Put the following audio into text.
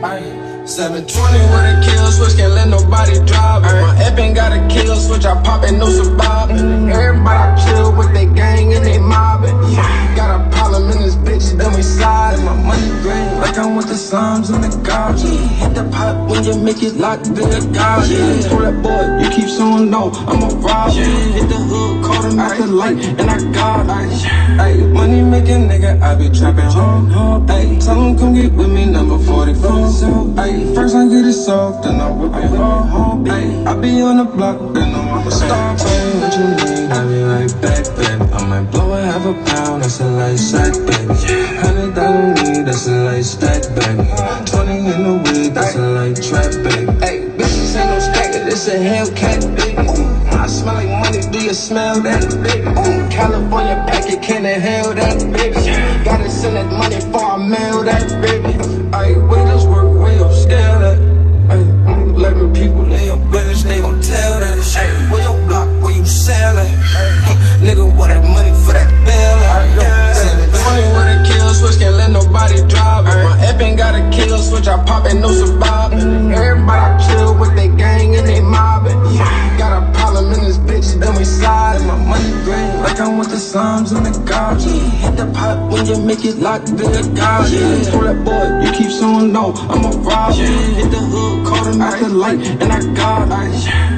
720 with a kill switch, can't let nobody drive it. My ep ain't got a kill switch, I pop it, no surviving. Everybody chill with they gang and they mobbing. Got a problem in this bitch, then we sliding. My money green, like I'm with the Psalms and the gods. Hit the pot when you make it lock the God. Told that boy, you keep showing no, I'm a robber. Hit the hood, caught him at the light, and I got it. Money making nigga, I be trapping home. Tell him come get with me, number 44. First I get it soft, then I whip it home. I be on the block, then I'm a star. What you need, I be right back, baby. I might blow a half a pound, that's a light sack, baby. $100 need, that's a light stack, baby. 20 in the wig, that's a light trap, baby. Bitches ain't no stacker, this a Hellcat, baby. I smell like money, do you smell that, baby? California packet, can't inhale that, baby. Gotta send that money before I mail that, baby. Where this work, where your scale at? Let me people, they your business, they gon' tell that. Where your block, where you sell at? Nigga, what that money for that bill at? 720 with a kill switch, can't let nobody drive it. My ep ain't got a kill switch, I pop it, no surviving. Everybody chill with they gang and they mobbing. Got a problem in this bitch, then we sliding. My money green, like I'm with the Psalms and the gods. Hit the pot when you make it lock the God. Told that boy, you keep showing no, I'm a robber. Hit the hood, caught him at the light, and I got it.